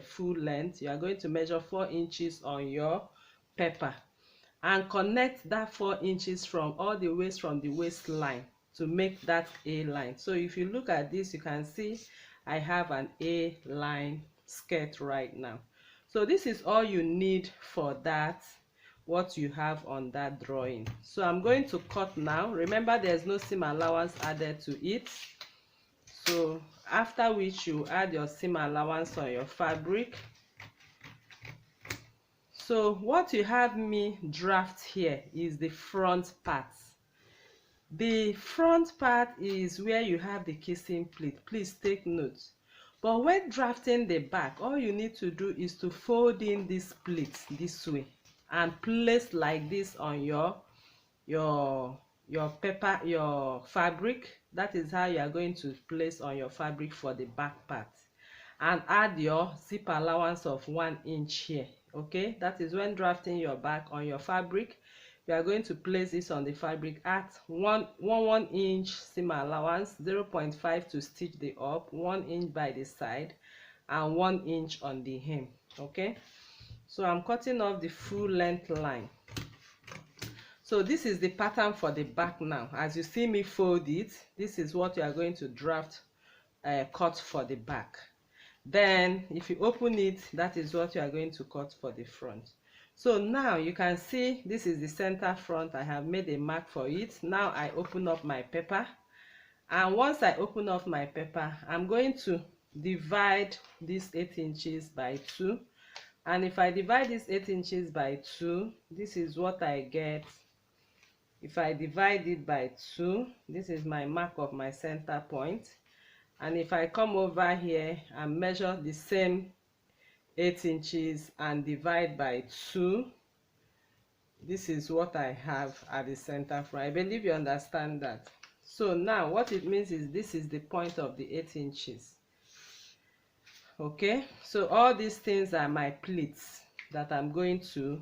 full length, you are going to measure 4 inches on your pepper and connect that 4 inches from all the ways from the waistline to make that A line. So if you look at this, you can see I have an A line skirt right now. So this is all you need for that, what you have on that drawing. So I'm going to cut now. Remember, there's no seam allowance added to it. So after which you add your seam allowance on your fabric. So what you have me draft here is the front part. The front part is where you have the kissing pleat. Please take note. But when drafting the back, all you need to do is to fold in this pleat this way and place like this on your fabric. That is how you are going to place on your fabric for the back part, and add your zip allowance of 1 inch here. Okay, that is when drafting your back on your fabric, you are going to place this on the fabric at 1 inch seam allowance, 0.5 to stitch the up, 1 inch by the side, and 1 inch on the hem. Okay, so I'm cutting off the full length line. So this is the pattern for the back now. As you see me fold it, this is what you are going to draft cut for the back. Then if you open it, that is what you are going to cut for the front. So now you can see this is the center front. I have made a mark for it. Now I open up my paper, and once I open up my paper, I'm going to divide this 8 inches by 2. And if I divide this 8 inches by 2, this is what I get. If I divide it by 2, this is my mark of my center point. And if I come over here and measure the same 8 inches and divide by 2, this is what I have at the center front. I believe you understand that. So now what it means is this is the point of the 8 inches. Okay, so all these things are my pleats that I'm going to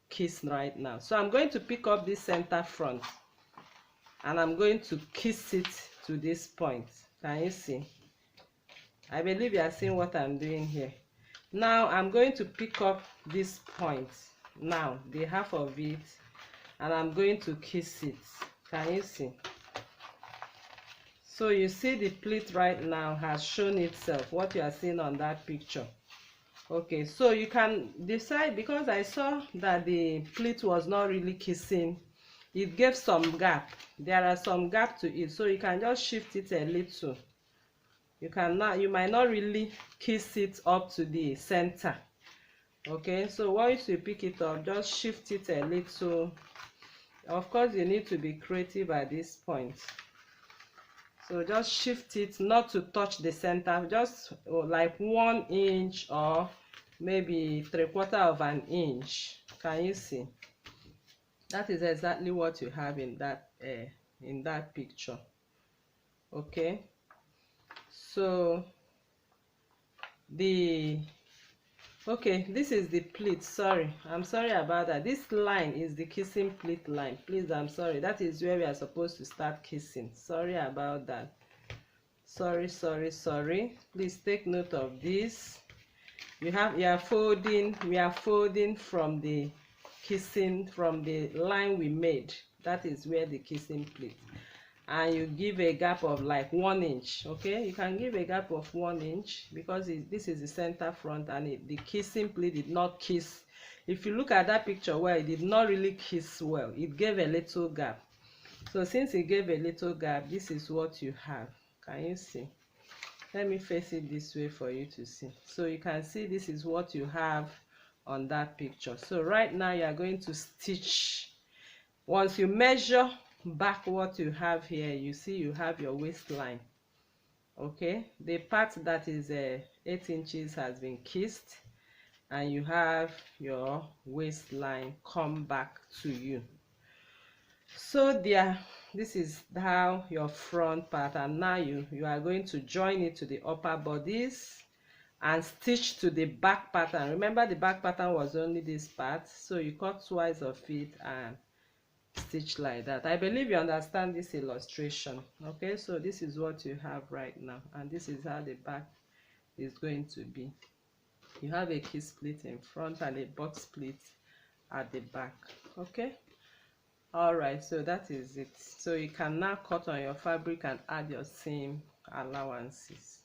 kiss right now. So I'm going to pick up this center front and I'm going to kiss it to this point. Can you see? I believe you are seeing what I'm doing here. Now I'm going to pick up this point, now the half of it, and I'm going to kiss it. Can you see? So you see the pleat right now has shown itself, what you are seeing on that picture. Okay, so you can decide, because I saw that the pleat was not really kissing, it gave some gap. There are some gap to it, so you can just shift it a little. You might not really kiss it up to the center. Okay, so once you pick it up, just shift it a little. Of course, you need to be creative at this point. So just shift it not to touch the center, just like 1 inch or maybe 3/4 of an inch. Can you see? That is exactly what you have in that picture. Okay, so this is the pleat. I'm sorry about that. This line is the kissing pleat line. Please, I'm sorry. That is where we are supposed to start kissing. Sorry about that. Sorry. Please take note of this. We are folding from the kissing, from the line we made. That is where the kissing pleat. And you give a gap of like 1 inch. Okay, you can give a gap of 1 inch because this is the center front, and the kissing pleat did not kiss. If you look at that picture, well, it did not really kiss well. It gave a little gap. So since it gave a little gap, this is what you have. Can you see? Let me face it this way for you to see. So you can see this is what you have on that picture. So right now you are going to stitch. Once you measure back what you have here, you see you have your waistline. Okay, the part that is 8 inches has been kissed, and you have your waistline come back to you. So this is how your front part, and now you are going to join it to the upper bodice and stitch to the back pattern. Remember, the back pattern was only this part, so you cut twice of it and stitch like that. I believe you understand this illustration. Okay, so this is what you have right now, and this is how the back is going to be. you have a kiss pleat in front and a box pleat at the back. Okay, all right, so that is it. So you can now cut on your fabric and add your seam allowances.